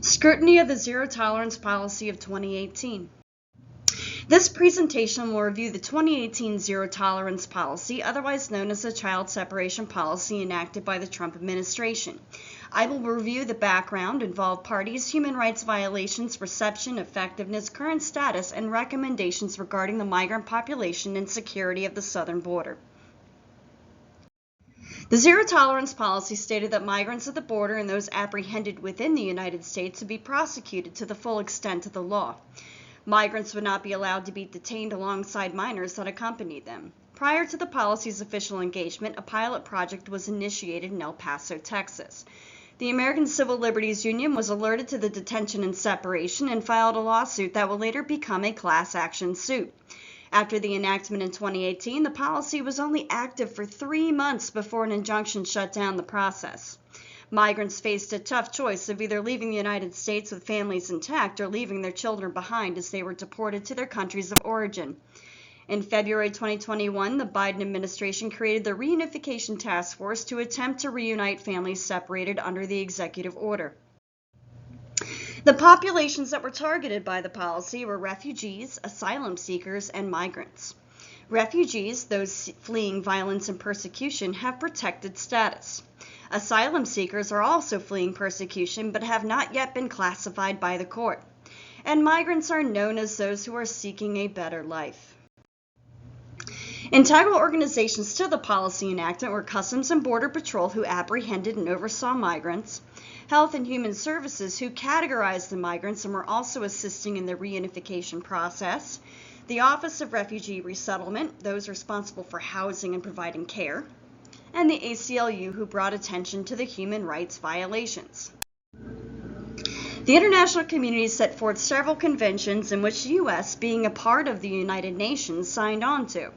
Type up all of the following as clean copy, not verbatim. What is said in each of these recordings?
Scrutiny of the Zero Tolerance Policy of 2018. This presentation will review the 2018 Zero Tolerance Policy, otherwise known as the Child Separation Policy enacted by the Trump administration. I will review the background, involved parties, human rights violations, reception, effectiveness, current status, and recommendations regarding the migrant population and security of the southern border. The Zero Tolerance Policy stated that migrants at the border and those apprehended within the United States would be prosecuted to the full extent of the law. Migrants would not be allowed to be detained alongside minors that accompanied them. Prior to the policy's official engagement, a pilot project was initiated in El Paso, Texas. The American Civil Liberties Union was alerted to the detention and separation and filed a lawsuit that will later become a class action suit. After the enactment in 2018, the policy was only active for 3 months before an injunction shut down the process. Migrants faced a tough choice of either leaving the United States with families intact or leaving their children behind as they were deported to their countries of origin. In February 2021, the Biden administration created the Reunification Task Force to attempt to reunite families separated under the executive order. The populations that were targeted by the policy were refugees, asylum seekers, and migrants. Refugees, those fleeing violence and persecution, have protected status. Asylum seekers are also fleeing persecution but have not yet been classified by the court. And migrants are known as those who are seeking a better life. Integral organizations to the policy enactment were Customs and Border Patrol, who apprehended and oversaw migrants, Health and Human Services, who categorized the migrants and were also assisting in the reunification process, the Office of Refugee Resettlement, those responsible for housing and providing care, and the ACLU, who brought attention to the human rights violations. The international community set forth several conventions in which the U.S., being a part of the United Nations, signed on to.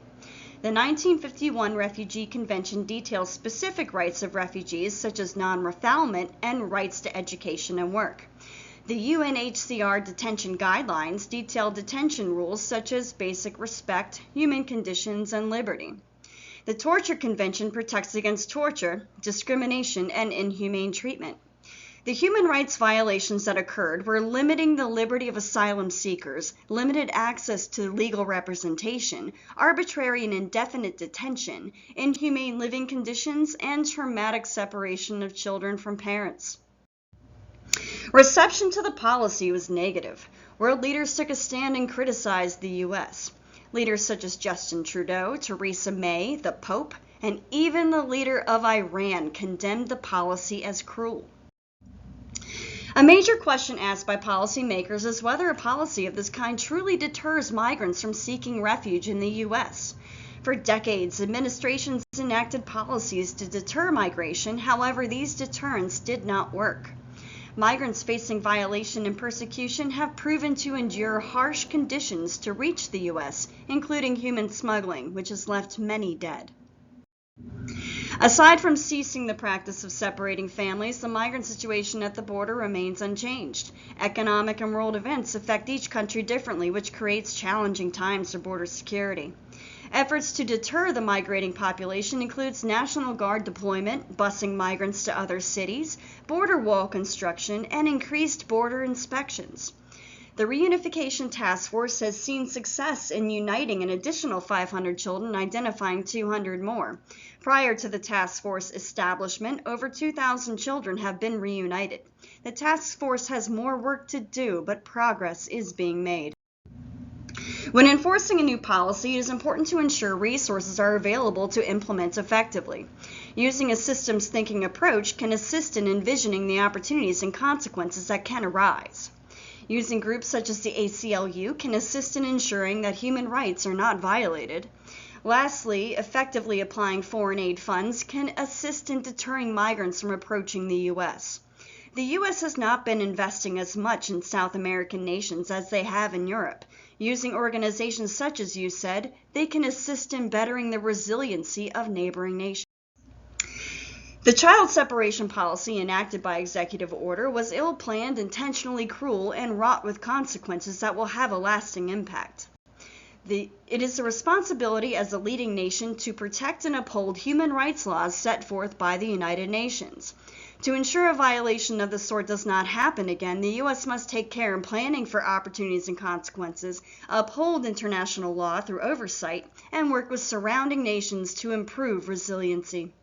The 1951 Refugee Convention details specific rights of refugees, such as non-refoulement and rights to education and work. The UNHCR detention guidelines detail detention rules such as basic respect, human conditions, and liberty. The Torture Convention protects against torture, discrimination, and inhumane treatment. The human rights violations that occurred were limiting the liberty of asylum seekers, limited access to legal representation, arbitrary and indefinite detention, inhumane living conditions, and traumatic separation of children from parents. Reception to the policy was negative. World leaders took a stand and criticized the U.S. Leaders such as Justin Trudeau, Theresa May, the Pope, and even the leader of Iran condemned the policy as cruel. A major question asked by policymakers is whether a policy of this kind truly deters migrants from seeking refuge in the U.S. For decades, administrations enacted policies to deter migration. However, these deterrents did not work. Migrants facing violation and persecution have proven to endure harsh conditions to reach the U.S., including human smuggling, which has left many dead. Aside from ceasing the practice of separating families, the migrant situation at the border remains unchanged. Economic and world events affect each country differently, which creates challenging times for border security. Efforts to deter the migrating population includes National Guard deployment, busing migrants to other cities, border wall construction, and increased border inspections. The Reunification Task Force has seen success in uniting an additional 500 children, identifying 200 more. Prior to the task force establishment, over 2,000 children have been reunited. The task force has more work to do, but progress is being made. When enforcing a new policy, it is important to ensure resources are available to implement effectively. Using a systems thinking approach can assist in envisioning the opportunities and consequences that can arise. Using groups such as the ACLU can assist in ensuring that human rights are not violated. Lastly, effectively applying foreign aid funds can assist in deterring migrants from approaching the U.S. The U.S. has not been investing as much in South American nations as they have in Europe. Using organizations such as USAID, they can assist in bettering the resiliency of neighboring nations. The child separation policy enacted by executive order was ill-planned, intentionally cruel, and wrought with consequences that will have a lasting impact. It is the responsibility as a leading nation to protect and uphold human rights laws set forth by the United Nations. To ensure a violation of the sort does not happen again, the U.S. must take care in planning for opportunities and consequences, uphold international law through oversight, and work with surrounding nations to improve resiliency.